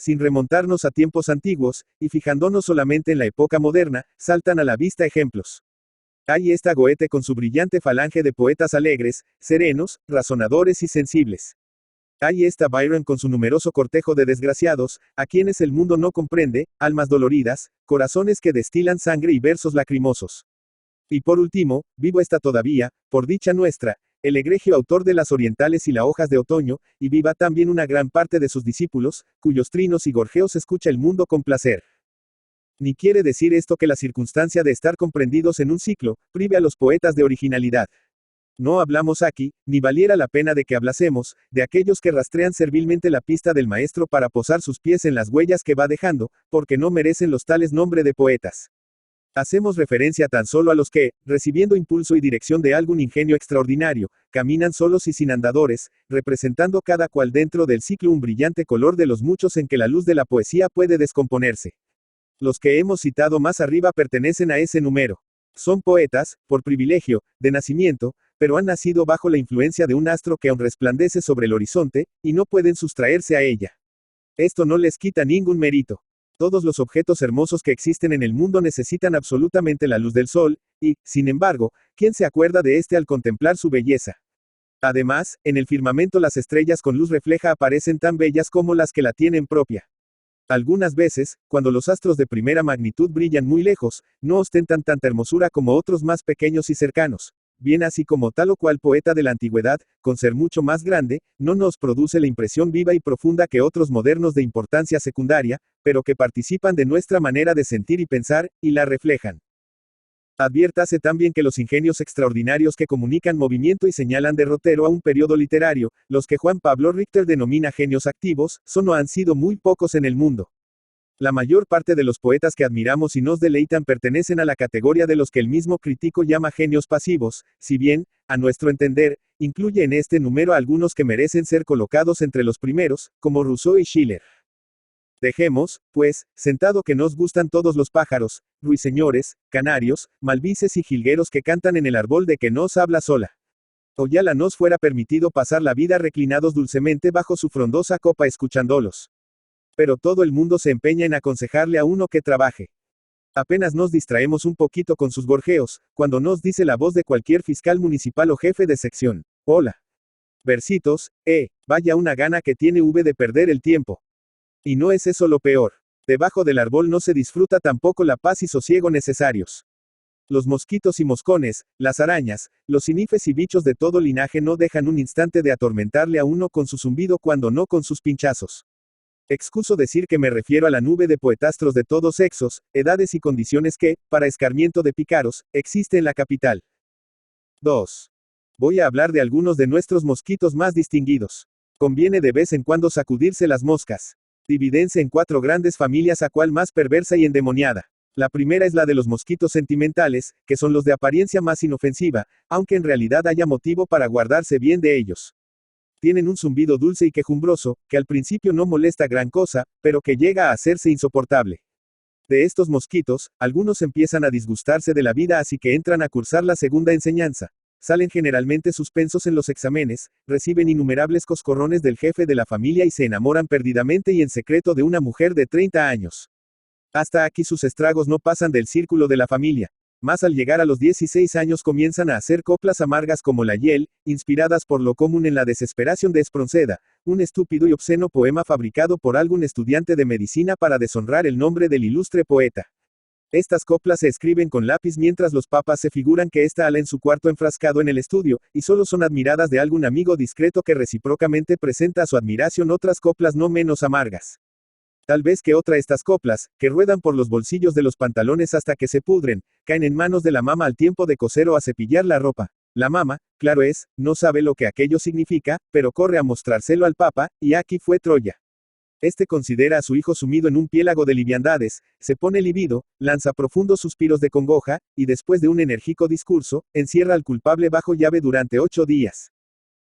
sin remontarnos a tiempos antiguos, y fijándonos solamente en la época moderna, saltan a la vista ejemplos. Ahí está Goethe con su brillante falange de poetas alegres, serenos, razonadores y sensibles. Ahí está Byron con su numeroso cortejo de desgraciados, a quienes el mundo no comprende, almas doloridas, corazones que destilan sangre y versos lacrimosos. Y por último, vivo está todavía, por dicha nuestra, el egregio autor de las Orientales y las Hojas de Otoño, y viva también una gran parte de sus discípulos, cuyos trinos y gorjeos escucha el mundo con placer. Ni quiere decir esto que la circunstancia de estar comprendidos en un ciclo, prive a los poetas de originalidad. No hablamos aquí, ni valiera la pena de que hablásemos, de aquellos que rastrean servilmente la pista del maestro para posar sus pies en las huellas que va dejando, porque no merecen los tales nombre de poetas. Hacemos referencia tan solo a los que, recibiendo impulso y dirección de algún ingenio extraordinario, caminan solos y sin andadores, representando cada cual dentro del ciclo un brillante color de los muchos en que la luz de la poesía puede descomponerse. Los que hemos citado más arriba pertenecen a ese número. Son poetas, por privilegio, de nacimiento, pero han nacido bajo la influencia de un astro que aún resplandece sobre el horizonte, y no pueden sustraerse a ella. Esto no les quita ningún mérito. Todos los objetos hermosos que existen en el mundo necesitan absolutamente la luz del sol, y, sin embargo, ¿quién se acuerda de este al contemplar su belleza? Además, en el firmamento las estrellas con luz refleja aparecen tan bellas como las que la tienen propia. Algunas veces, cuando los astros de primera magnitud brillan muy lejos, no ostentan tanta hermosura como otros más pequeños y cercanos. Bien así como tal o cual poeta de la antigüedad, con ser mucho más grande, no nos produce la impresión viva y profunda que otros modernos de importancia secundaria, pero que participan de nuestra manera de sentir y pensar, y la reflejan. Adviértase también que los ingenios extraordinarios que comunican movimiento y señalan derrotero a un periodo literario, los que Juan Pablo Richter denomina genios activos, son o han sido muy pocos en el mundo. La mayor parte de los poetas que admiramos y nos deleitan pertenecen a la categoría de los que el mismo crítico llama genios pasivos, si bien, a nuestro entender, incluye en este número a algunos que merecen ser colocados entre los primeros, como Rousseau y Schiller. Dejemos, pues, sentado que nos gustan todos los pájaros, ruiseñores, canarios, malvices y jilgueros que cantan en el árbol de que nos habla sola. Oyala nos fuera permitido pasar la vida reclinados dulcemente bajo su frondosa copa escuchándolos. Pero todo el mundo se empeña en aconsejarle a uno que trabaje. Apenas nos distraemos un poquito con sus gorjeos, cuando nos dice la voz de cualquier fiscal municipal o jefe de sección: hola. Versitos, vaya una gana que tiene de perder el tiempo. Y no es eso lo peor. Debajo del árbol no se disfruta tampoco la paz y sosiego necesarios. Los mosquitos y moscones, las arañas, los sinifes y bichos de todo linaje no dejan un instante de atormentarle a uno con su zumbido cuando no con sus pinchazos. Excuso decir que me refiero a la nube de poetastros de todos sexos, edades y condiciones que, para escarmiento de pícaros, existe en la capital. 2. Voy a hablar de algunos de nuestros mosquitos más distinguidos. Conviene de vez en cuando sacudirse las moscas. Divídense en 4 grandes familias, a cual más perversa y endemoniada. La primera es la de los mosquitos sentimentales, que son los de apariencia más inofensiva, aunque en realidad haya motivo para guardarse bien de ellos. Tienen un zumbido dulce y quejumbroso, que al principio no molesta gran cosa, pero que llega a hacerse insoportable. De estos mosquitos, algunos empiezan a disgustarse de la vida, así que entran a cursar la segunda enseñanza. Salen generalmente suspensos en los exámenes, reciben innumerables coscorrones del jefe de la familia y se enamoran perdidamente y en secreto de una mujer de 30 años. Hasta aquí sus estragos no pasan del círculo de la familia. Más al llegar a los 16 años comienzan a hacer coplas amargas como la hiel, inspiradas por lo común en la desesperación de Espronceda, un estúpido y obsceno poema fabricado por algún estudiante de medicina para deshonrar el nombre del ilustre poeta. Estas coplas se escriben con lápiz mientras los papas se figuran que está ala en su cuarto enfrascado en el estudio, y solo son admiradas de algún amigo discreto que recíprocamente presenta a su admiración otras coplas no menos amargas. Tal vez que otra estas coplas, que ruedan por los bolsillos de los pantalones hasta que se pudren, caen en manos de la mama al tiempo de coser o a cepillar la ropa. La mama, claro es, no sabe lo que aquello significa, pero corre a mostrárselo al papa, y aquí fue Troya. Este considera a su hijo sumido en un piélago de liviandades, se pone lívido, lanza profundos suspiros de congoja, y después de un enérgico discurso, encierra al culpable bajo llave durante 8 días.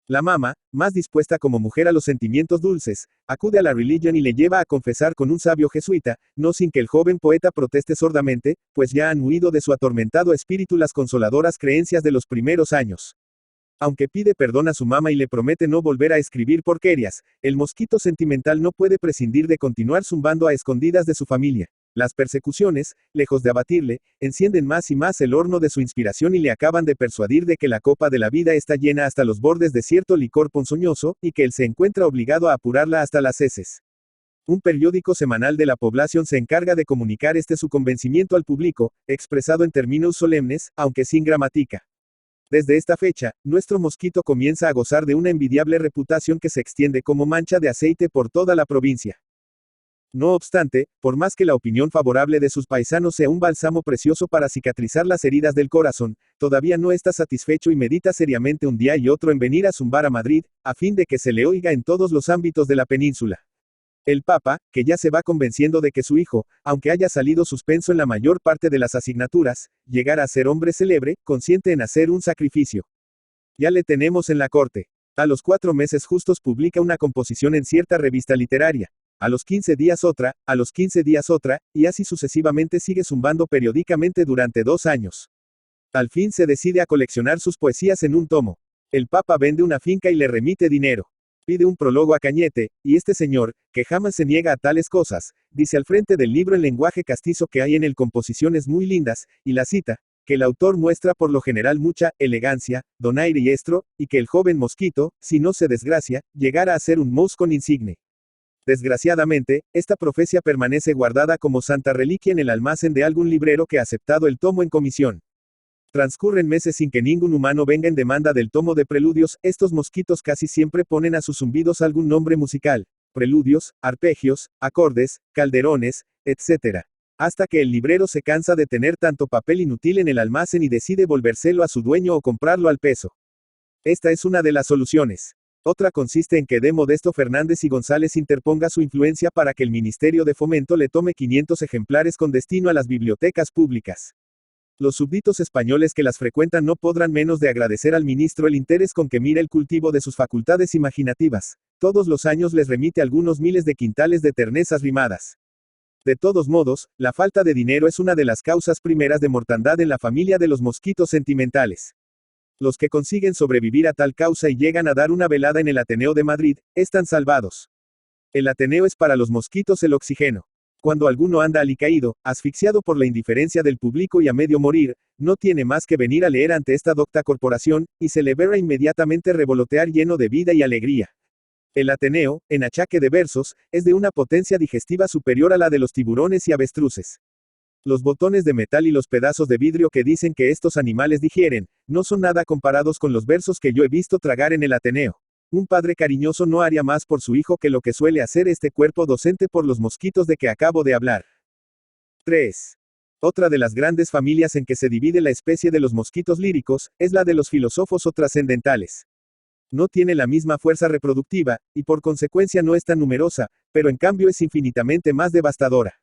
La mama, más dispuesta como mujer a los sentimientos dulces, acude a la religión y le lleva a confesar con un sabio jesuita, no sin que el joven poeta proteste sordamente, pues ya han huido de su atormentado espíritu las consoladoras creencias de los primeros años. Aunque pide perdón a su mamá y le promete no volver a escribir porquerías, el mosquito sentimental no puede prescindir de continuar zumbando a escondidas de su familia. Las persecuciones, lejos de abatirle, encienden más y más el horno de su inspiración y le acaban de persuadir de que la copa de la vida está llena hasta los bordes de cierto licor ponzoñoso, y que él se encuentra obligado a apurarla hasta las heces. Un periódico semanal de la población se encarga de comunicar su convencimiento al público, expresado en términos solemnes, aunque sin gramática. Desde esta fecha, nuestro mosquito comienza a gozar de una envidiable reputación que se extiende como mancha de aceite por toda la provincia. No obstante, por más que la opinión favorable de sus paisanos sea un bálsamo precioso para cicatrizar las heridas del corazón, todavía no está satisfecho y medita seriamente un día y otro en venir a zumbar a Madrid, a fin de que se le oiga en todos los ámbitos de la península. El Papa, que ya se va convenciendo de que su hijo, aunque haya salido suspenso en la mayor parte de las asignaturas, llegará a ser hombre célebre, consciente en hacer un sacrificio. Ya le tenemos en la corte. A los 4 meses justos publica una composición en cierta revista literaria. A los 15 días otra, a los 15 días otra, y así sucesivamente sigue zumbando periódicamente durante 2 años. Al fin se decide a coleccionar sus poesías en un tomo. El Papa vende una finca y le remite dinero. Pide un prólogo a Cañete, y este señor, que jamás se niega a tales cosas, dice al frente del libro en lenguaje castizo que hay en él composiciones muy lindas, y la cita, que el autor muestra por lo general mucha elegancia, donaire y estro, y que el joven mosquito, si no se desgracia, llegará a ser un moscón insigne. Desgraciadamente, esta profecía permanece guardada como santa reliquia en el almacén de algún librero que ha aceptado el tomo en comisión. Transcurren meses sin que ningún humano venga en demanda del tomo de preludios, estos mosquitos casi siempre ponen a sus zumbidos algún nombre musical, preludios, arpegios, acordes, calderones, etc. Hasta que el librero se cansa de tener tanto papel inútil en el almacén y decide volvérselo a su dueño o comprarlo al peso. Esta es una de las soluciones. Otra consiste en que D. Modesto Fernández y González interponga su influencia para que el Ministerio de Fomento le tome 500 ejemplares con destino a las bibliotecas públicas. Los súbditos españoles que las frecuentan no podrán menos de agradecer al ministro el interés con que mira el cultivo de sus facultades imaginativas. Todos los años les remite algunos miles de quintales de ternezas rimadas. De todos modos, la falta de dinero es una de las causas primeras de mortandad en la familia de los mosquitos sentimentales. Los que consiguen sobrevivir a tal causa y llegan a dar una velada en el Ateneo de Madrid, están salvados. El Ateneo es para los mosquitos el oxígeno. Cuando alguno anda alicaído, asfixiado por la indiferencia del público y a medio morir, no tiene más que venir a leer ante esta docta corporación, y se le verá inmediatamente revolotear lleno de vida y alegría. El Ateneo, en achaque de versos, es de una potencia digestiva superior a la de los tiburones y avestruces. Los botones de metal y los pedazos de vidrio que dicen que estos animales digieren, no son nada comparados con los versos que yo he visto tragar en el Ateneo. Un padre cariñoso no haría más por su hijo que lo que suele hacer este cuerpo docente por los mosquitos de que acabo de hablar. 3. Otra de las grandes familias en que se divide la especie de los mosquitos líricos, es la de los filósofos o trascendentales. No tiene la misma fuerza reproductiva, y por consecuencia no es tan numerosa, pero en cambio es infinitamente más devastadora.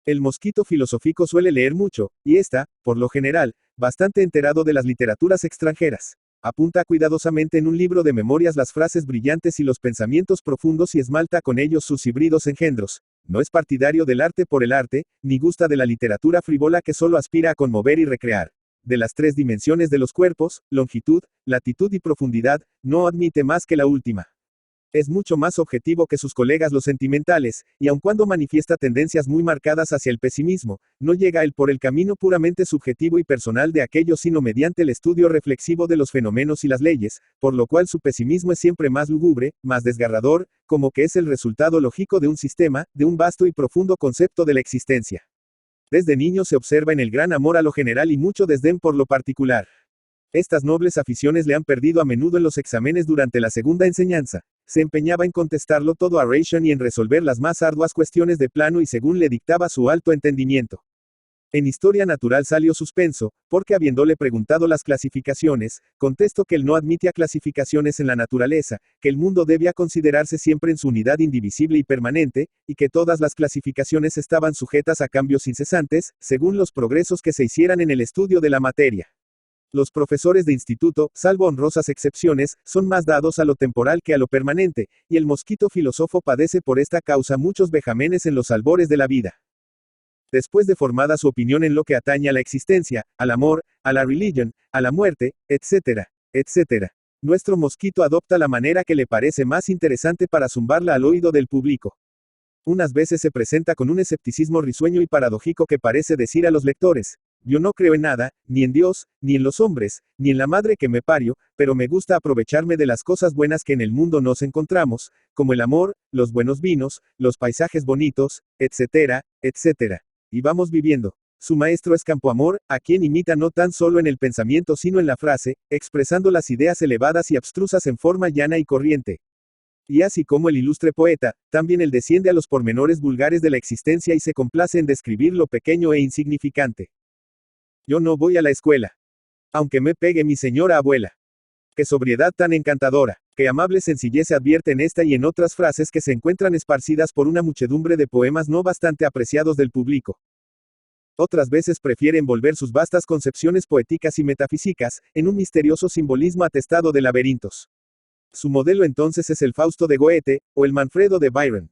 El mosquito filosófico suele leer mucho, y está, por lo general, bastante enterado de las literaturas extranjeras. Apunta cuidadosamente en un libro de memorias las frases brillantes y los pensamientos profundos y esmalta con ellos sus híbridos engendros. No es partidario del arte por el arte, ni gusta de la literatura frívola que solo aspira a conmover y recrear. De las 3 dimensiones de los cuerpos, longitud, latitud y profundidad, no admite más que la última. Es mucho más objetivo que sus colegas los sentimentales, y aun cuando manifiesta tendencias muy marcadas hacia el pesimismo, no llega él por el camino puramente subjetivo y personal de aquello sino mediante el estudio reflexivo de los fenómenos y las leyes, por lo cual su pesimismo es siempre más lúgubre, más desgarrador, como que es el resultado lógico de un sistema, de un vasto y profundo concepto de la existencia. Desde niño se observa en el gran amor a lo general y mucho desdén por lo particular. Estas nobles aficiones le han perdido a menudo en los exámenes durante la segunda enseñanza. Se empeñaba en contestarlo todo a ration y en resolver las más arduas cuestiones de plano y según le dictaba su alto entendimiento. En historia natural salió suspenso, porque habiéndole preguntado las clasificaciones, contestó que él no admitía clasificaciones en la naturaleza, que el mundo debía considerarse siempre en su unidad indivisible y permanente, y que todas las clasificaciones estaban sujetas a cambios incesantes, según los progresos que se hicieran en el estudio de la materia. Los profesores de instituto, salvo honrosas excepciones, son más dados a lo temporal que a lo permanente, y el mosquito filósofo padece por esta causa muchos vejámenes en los albores de la vida. Después de formada su opinión en lo que atañe a la existencia, al amor, a la religión, a la muerte, etc., etc., Nuestro mosquito adopta la manera que le parece más interesante para zumbarla al oído del público. Unas veces se presenta con un escepticismo risueño y paradójico que parece decir a los lectores: yo no creo en nada, ni en Dios, ni en los hombres, ni en la madre que me parió, pero me gusta aprovecharme de las cosas buenas que en el mundo nos encontramos, como el amor, los buenos vinos, los paisajes bonitos, etcétera, etcétera. Y vamos viviendo. Su maestro es Campoamor, a quien imita no tan solo en el pensamiento sino en la frase, expresando las ideas elevadas y abstrusas en forma llana y corriente. Y así como el ilustre poeta, también él desciende a los pormenores vulgares de la existencia y se complace en describir lo pequeño e insignificante. Yo no voy a la escuela. Aunque me pegue mi señora abuela. Qué sobriedad tan encantadora, qué amable sencillez se advierte en esta y en otras frases que se encuentran esparcidas por una muchedumbre de poemas no bastante apreciados del público. Otras veces prefiere envolver sus vastas concepciones poéticas y metafísicas, en un misterioso simbolismo atestado de laberintos. Su modelo entonces es el Fausto de Goethe, o el Manfredo de Byron.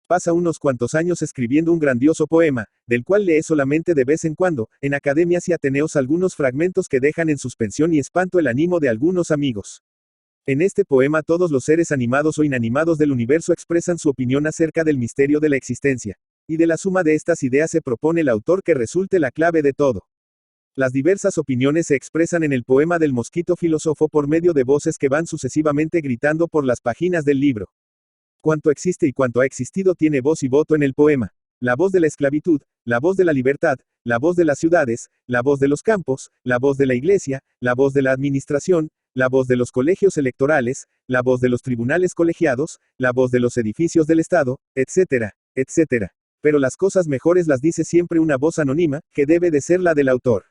Pasa unos cuantos años escribiendo un grandioso poema, del cual lee solamente de vez en cuando, en academias y ateneos algunos fragmentos que dejan en suspensión y espanto el ánimo de algunos amigos. En este poema todos los seres animados o inanimados del universo expresan su opinión acerca del misterio de la existencia. Y de la suma de estas ideas se propone el autor que resulte la clave de todo. Las diversas opiniones se expresan en el poema del mosquito filósofo por medio de voces que van sucesivamente gritando por las páginas del libro. Cuanto existe y cuanto ha existido tiene voz y voto en el poema. La voz de la esclavitud, la voz de la libertad, la voz de las ciudades, la voz de los campos, la voz de la iglesia, la voz de la administración, la voz de los colegios electorales, la voz de los tribunales colegiados, la voz de los edificios del Estado, etcétera, etcétera. Pero las cosas mejores las dice siempre una voz anónima, que debe de ser la del autor.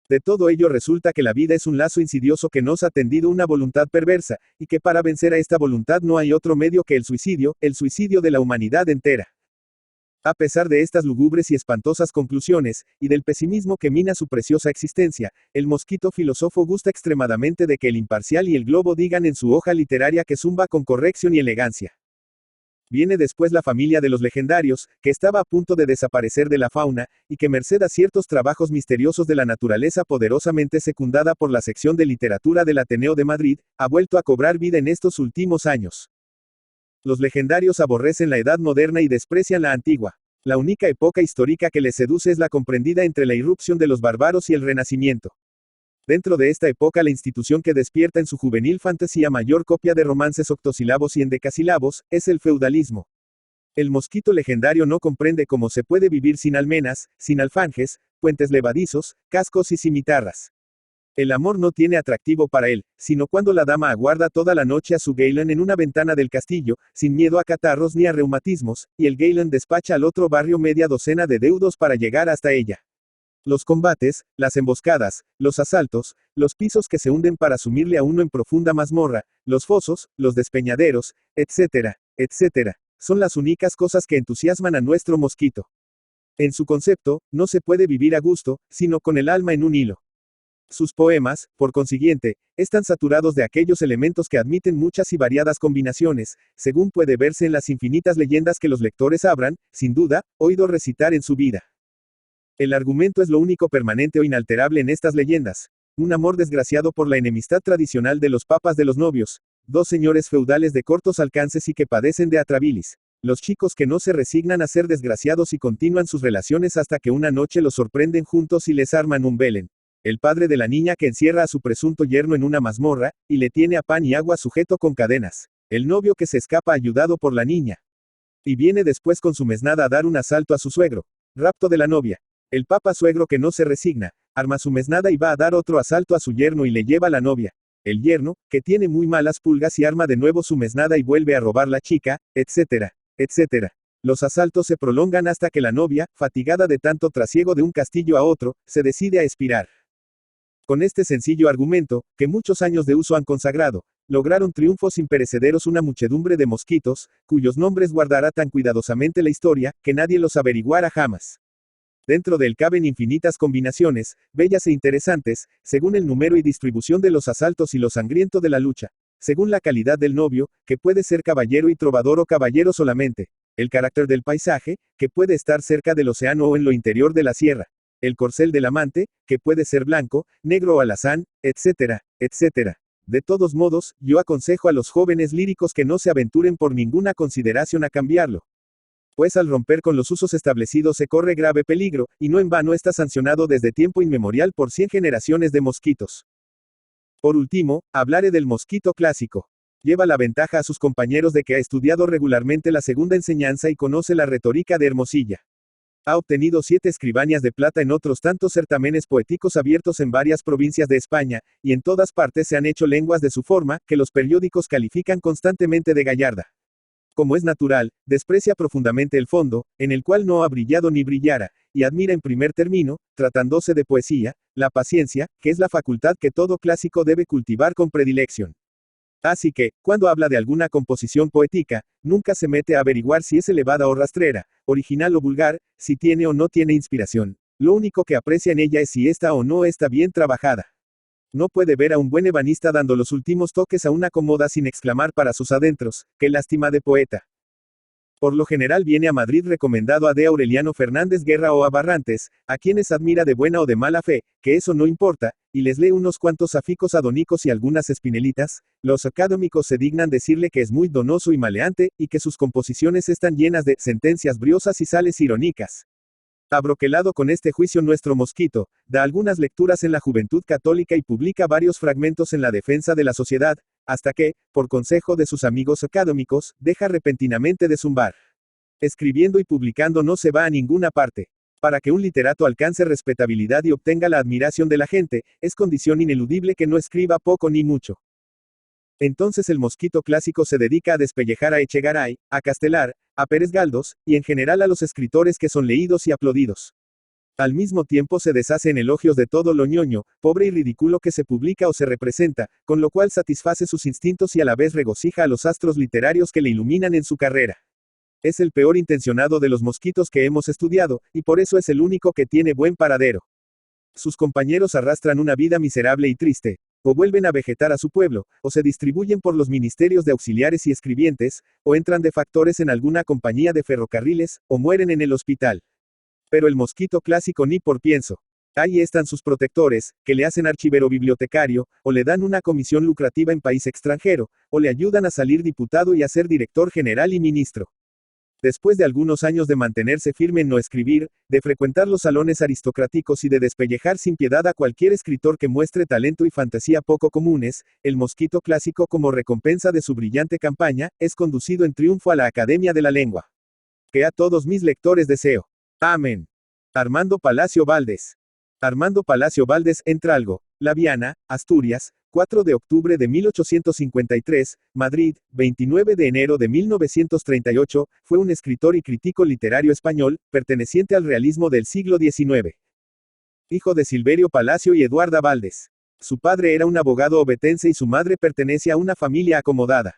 De todo ello resulta que la vida es un lazo insidioso que nos ha tendido una voluntad perversa, y que para vencer a esta voluntad no hay otro medio que el suicidio de la humanidad entera. A pesar de estas lúgubres y espantosas conclusiones, y del pesimismo que mina su preciosa existencia, el mosquito filósofo gusta extremadamente de que el Imparcial y el Globo digan en su hoja literaria que zumba con corrección y elegancia. Viene después la familia de los legendarios, que estaba a punto de desaparecer de la fauna, y que merced a ciertos trabajos misteriosos de la naturaleza poderosamente secundada por la sección de literatura del Ateneo de Madrid, ha vuelto a cobrar vida en estos últimos años. Los legendarios aborrecen la edad moderna y desprecian la antigua. La única época histórica que les seduce es la comprendida entre la irrupción de los bárbaros y el Renacimiento. Dentro de esta época la institución que despierta en su juvenil fantasía mayor copia de romances octosílabos y endecasílabos, es el feudalismo. El mosquito legendario no comprende cómo se puede vivir sin almenas, sin alfanjes, puentes levadizos, cascos y cimitarras. El amor no tiene atractivo para él, sino cuando la dama aguarda toda la noche a su Galen en una ventana del castillo, sin miedo a catarros ni a reumatismos, y el Galen despacha al otro barrio media docena de deudos para llegar hasta ella. Los combates, las emboscadas, los asaltos, los pisos que se hunden para sumirle a uno en profunda mazmorra, los fosos, los despeñaderos, etcétera, etcétera, son las únicas cosas que entusiasman a nuestro mosquito. En su concepto, no se puede vivir a gusto, sino con el alma en un hilo. Sus poemas, por consiguiente, están saturados de aquellos elementos que admiten muchas y variadas combinaciones, según puede verse en las infinitas leyendas que los lectores habrán, sin duda, oído recitar en su vida. El argumento es lo único permanente o inalterable en estas leyendas. Un amor desgraciado por la enemistad tradicional de los papas de los novios. Dos señores feudales de cortos alcances y que padecen de atrabilis. Los chicos que no se resignan a ser desgraciados y continúan sus relaciones hasta que una noche los sorprenden juntos y les arman un Belén. El padre de la niña que encierra a su presunto yerno en una mazmorra, y le tiene a pan y agua sujeto con cadenas. El novio que se escapa ayudado por la niña. Y viene después con su mesnada a dar un asalto a su suegro. Rapto de la novia. El papa suegro que no se resigna, arma su mesnada y va a dar otro asalto a su yerno y le lleva a la novia. El yerno, que tiene muy malas pulgas y arma de nuevo su mesnada y vuelve a robar la chica, etcétera, etcétera. Los asaltos se prolongan hasta que la novia, fatigada de tanto trasiego de un castillo a otro, se decide a expirar. Con este sencillo argumento, que muchos años de uso han consagrado, lograron triunfos imperecederos una muchedumbre de mosquitos, cuyos nombres guardará tan cuidadosamente la historia, que nadie los averiguará jamás. Dentro de él caben infinitas combinaciones, bellas e interesantes, según el número y distribución de los asaltos y lo sangriento de la lucha, según la calidad del novio, que puede ser caballero y trovador o caballero solamente, el carácter del paisaje, que puede estar cerca del océano o en lo interior de la sierra, el corcel del amante, que puede ser blanco, negro o alazán, etcétera, etcétera. De todos modos, yo aconsejo a los jóvenes líricos que no se aventuren por ninguna consideración a cambiarlo. Pues al romper con los usos establecidos se corre grave peligro, y no en vano está sancionado desde tiempo inmemorial por 100 generaciones de mosquitos. Por último, hablaré del mosquito clásico. Lleva la ventaja a sus compañeros de que ha estudiado regularmente la segunda enseñanza y conoce la retórica de Hermosilla. Ha obtenido 7 escribanías de plata en otros tantos certámenes poéticos abiertos en varias provincias de España, y en todas partes se han hecho lenguas de su forma, que los periódicos califican constantemente de gallarda. Como es natural, desprecia profundamente el fondo, en el cual no ha brillado ni brillara, y admira en primer término, tratándose de poesía, la paciencia, que es la facultad que todo clásico debe cultivar con predilección. Así que, cuando habla de alguna composición poética, nunca se mete a averiguar si es elevada o rastrera, original o vulgar, si tiene o no tiene inspiración. Lo único que aprecia en ella es si está o no está bien trabajada. No puede ver a un buen ebanista dando los últimos toques a una comoda sin exclamar para sus adentros, qué lástima de poeta. Por lo general viene a Madrid recomendado a D. Aureliano Fernández Guerra o a Barrantes, a quienes admira de buena o de mala fe, que eso no importa, y les lee unos cuantos aficos adónicos y algunas espinelitas. Los académicos se dignan decirle que es muy donoso y maleante, y que sus composiciones están llenas de sentencias briosas y sales irónicas. Abroquelado con este juicio nuestro mosquito, da algunas lecturas en la Juventud Católica y publica varios fragmentos en la Defensa de la Sociedad, hasta que, por consejo de sus amigos académicos, deja repentinamente de zumbar. Escribiendo y publicando no se va a ninguna parte. Para que un literato alcance respetabilidad y obtenga la admiración de la gente, es condición ineludible que no escriba poco ni mucho. Entonces el mosquito clásico se dedica a despellejar a Echegaray, a Castelar, a Pérez Galdós, y en general a los escritores que son leídos y aplaudidos. Al mismo tiempo se deshace en elogios de todo lo ñoño, pobre y ridículo que se publica o se representa, con lo cual satisface sus instintos y a la vez regocija a los astros literarios que le iluminan en su carrera. Es el peor intencionado de los mosquitos que hemos estudiado, y por eso es el único que tiene buen paradero. Sus compañeros arrastran una vida miserable y triste, o vuelven a vegetar a su pueblo, o se distribuyen por los ministerios de auxiliares y escribientes, o entran de factores en alguna compañía de ferrocarriles, o mueren en el hospital. Pero el mosquito clásico ni por pienso. Ahí están sus protectores, que le hacen archivero bibliotecario, o le dan una comisión lucrativa en país extranjero, o le ayudan a salir diputado y a ser director general y ministro. Después de algunos años de mantenerse firme en no escribir, de frecuentar los salones aristocráticos y de despellejar sin piedad a cualquier escritor que muestre talento y fantasía poco comunes, el mosquito clásico, como recompensa de su brillante campaña, es conducido en triunfo a la Academia de la Lengua. Que a todos mis lectores deseo. Amén. Armando Palacio Valdés. Armando Palacio Valdés Entralgo, La Viana, Asturias, 4 de octubre de 1853, Madrid, 29 de enero de 1938, fue un escritor y crítico literario español, perteneciente al realismo del siglo XIX. Hijo de Silverio Palacio y Eduarda Valdés. Su padre era un abogado ovetense y su madre pertenece a una familia acomodada.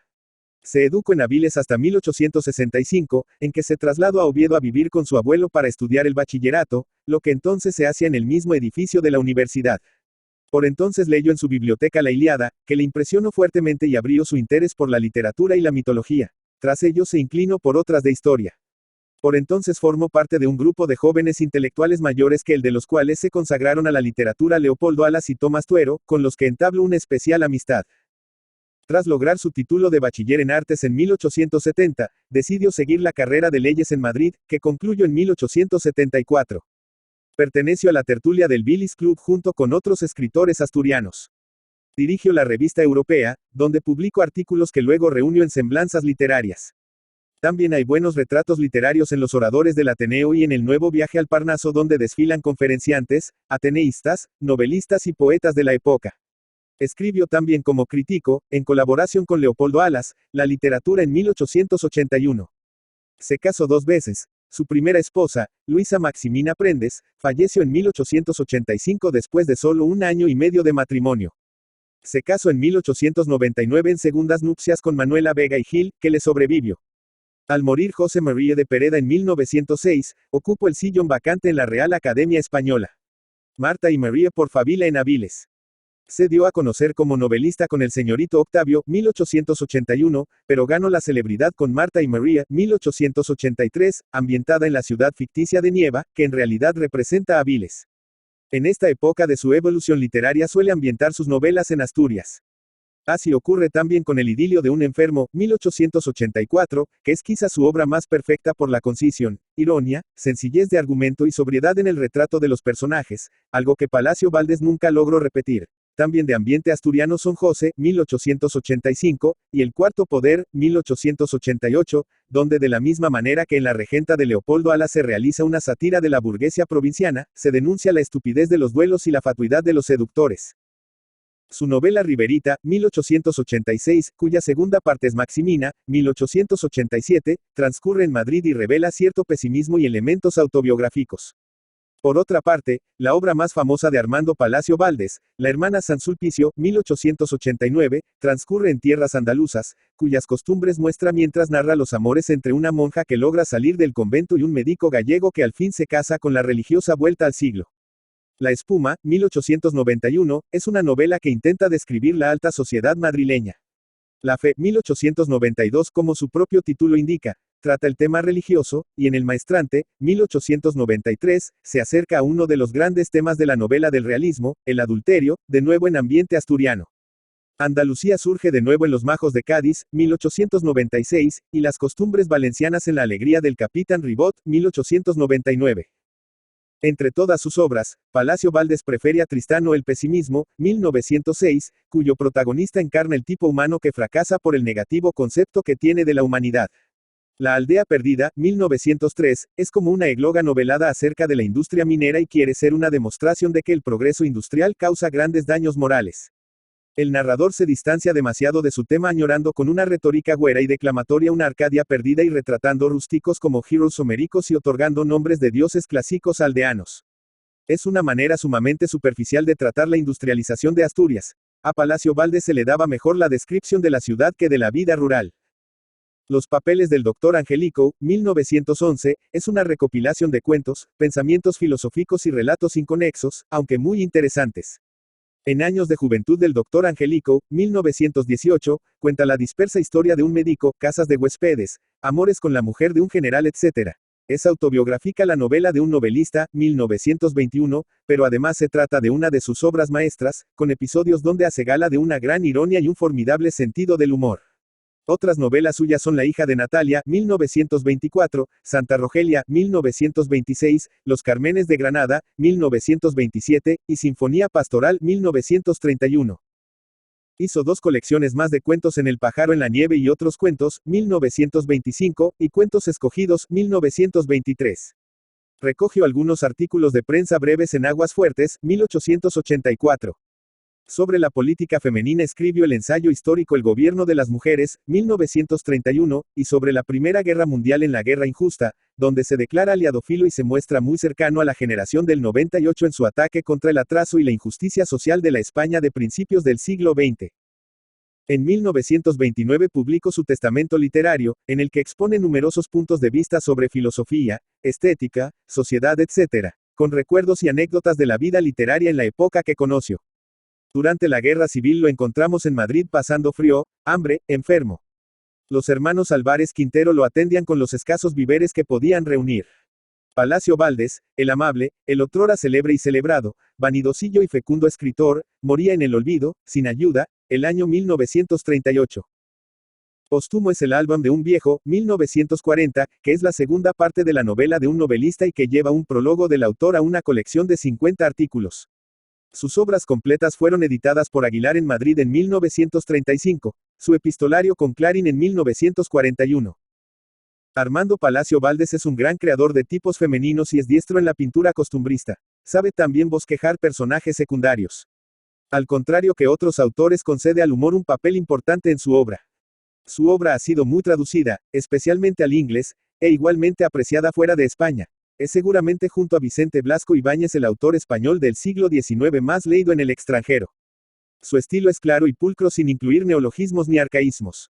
Se educó en Avilés hasta 1865, en que se trasladó a Oviedo a vivir con su abuelo para estudiar el bachillerato, lo que entonces se hacía en el mismo edificio de la universidad. Por entonces leyó en su biblioteca la Ilíada, que le impresionó fuertemente y abrió su interés por la literatura y la mitología. Tras ello se inclinó por otras de historia. Por entonces formó parte de un grupo de jóvenes intelectuales mayores que el de los cuales se consagraron a la literatura Leopoldo Alas y Tomás Tuero, con los que entabló una especial amistad. Tras lograr su título de bachiller en artes en 1870, decidió seguir la carrera de leyes en Madrid, que concluyó en 1874. Perteneció a la tertulia del Billis Club junto con otros escritores asturianos. Dirigió la Revista Europea, donde publicó artículos que luego reunió en Semblanzas Literarias. También hay buenos retratos literarios en los oradores del Ateneo y en el Nuevo Viaje al Parnaso, donde desfilan conferenciantes, ateneístas, novelistas y poetas de la época. Escribió también como crítico, en colaboración con Leopoldo Alas, la literatura en 1881. Se casó 2 veces. Su primera esposa, Luisa Maximina Prendes, falleció en 1885 después de solo 1 año y medio de matrimonio. Se casó en 1899 en segundas nupcias con Manuela Vega y Gil, que le sobrevivió. Al morir José María de Pereda en 1906, ocupó el sillón vacante en la Real Academia Española. Marta y María por Favila en Avilés. Se dio a conocer como novelista con El señorito Octavio, 1881, pero ganó la celebridad con Marta y María, 1883, ambientada en la ciudad ficticia de Nieva, que en realidad representa Avilés. En esta época de su evolución literaria suele ambientar sus novelas en Asturias. Así ocurre también con El idilio de un enfermo, 1884, que es quizá su obra más perfecta por la concisión, ironía, sencillez de argumento y sobriedad en el retrato de los personajes, algo que Palacio Valdés nunca logró repetir. También de ambiente asturiano son José, 1885, y El cuarto poder, 1888, donde de la misma manera que en La regenta de Leopoldo Alas se realiza una sátira de la burguesía provinciana, se denuncia la estupidez de los duelos y la fatuidad de los seductores. Su novela Riberita, 1886, cuya segunda parte es Maximina, 1887, transcurre en Madrid y revela cierto pesimismo y elementos autobiográficos. Por otra parte, la obra más famosa de Armando Palacio Valdés, La hermana San Sulpicio, 1889, transcurre en tierras andaluzas, cuyas costumbres muestra mientras narra los amores entre una monja que logra salir del convento y un médico gallego que al fin se casa con la religiosa vuelta al siglo. La espuma, 1891, es una novela que intenta describir la alta sociedad madrileña. La fe, 1892, como su propio título indica, trata el tema religioso, y en El maestrante, 1893, se acerca a uno de los grandes temas de la novela del realismo, el adulterio, de nuevo en ambiente asturiano. Andalucía surge de nuevo en Los majos de Cádiz, 1896, y las costumbres valencianas en La alegría del capitán Ribot, 1899. Entre todas sus obras, Palacio Valdés prefiere a Tristano el pesimismo, 1906, cuyo protagonista encarna el tipo humano que fracasa por el negativo concepto que tiene de la humanidad. La aldea perdida, 1903, es como una égloga novelada acerca de la industria minera y quiere ser una demostración de que el progreso industrial causa grandes daños morales. El narrador se distancia demasiado de su tema añorando con una retórica güera y declamatoria una Arcadia perdida y retratando rústicos como heroes homéricos y otorgando nombres de dioses clásicos aldeanos. Es una manera sumamente superficial de tratar la industrialización de Asturias. A Palacio Valdés se le daba mejor la descripción de la ciudad que de la vida rural. Los papeles del Dr. Angelico, 1911, es una recopilación de cuentos, pensamientos filosóficos y relatos inconexos, aunque muy interesantes. En Años de juventud del Dr. Angelico, 1918, cuenta la dispersa historia de un médico, casas de huéspedes, amores con la mujer de un general, etc. Es autobiográfica la novela de un novelista, 1921, pero además se trata de una de sus obras maestras, con episodios donde hace gala de una gran ironía y un formidable sentido del humor. Otras novelas suyas son La hija de Natalia, 1924, Santa Rogelia, 1926, Los Cármenes de Granada, 1927, y Sinfonía Pastoral, 1931. Hizo 2 colecciones más de cuentos en El pájaro en la nieve y otros cuentos, 1925, y Cuentos escogidos, 1923. Recogió algunos artículos de prensa breves en Aguas Fuertes, 1884. Sobre la política femenina escribió el ensayo histórico El gobierno de las mujeres, 1931, y sobre la Primera Guerra Mundial en La guerra injusta, donde se declara aliadófilo y se muestra muy cercano a la generación del 98 en su ataque contra el atraso y la injusticia social de la España de principios del siglo XX. En 1929 publicó su testamento literario, en el que expone numerosos puntos de vista sobre filosofía, estética, sociedad, etc., con recuerdos y anécdotas de la vida literaria en la época que conoció. Durante la Guerra Civil lo encontramos en Madrid pasando frío, hambre, enfermo. Los hermanos Álvarez Quintero lo atendían con los escasos víveres que podían reunir. Palacio Valdés, el amable, el otrora célebre y celebrado, vanidosillo y fecundo escritor, moría en el olvido, sin ayuda, el año 1938. Póstumo es el álbum de un viejo, 1940, que es la segunda parte de la novela de un novelista y que lleva un prólogo del autor a una colección de 50 artículos. Sus obras completas fueron editadas por Aguilar en Madrid en 1935, su epistolario con Clarín en 1941. Armando Palacio Valdés es un gran creador de tipos femeninos y es diestro en la pintura costumbrista. Sabe también bosquejar personajes secundarios. Al contrario que otros autores, concede al humor un papel importante en su obra. Su obra ha sido muy traducida, especialmente al inglés, e igualmente apreciada fuera de España. Es seguramente junto a Vicente Blasco Ibáñez el autor español del siglo XIX más leído en el extranjero. Su estilo es claro y pulcro sin incluir neologismos ni arcaísmos.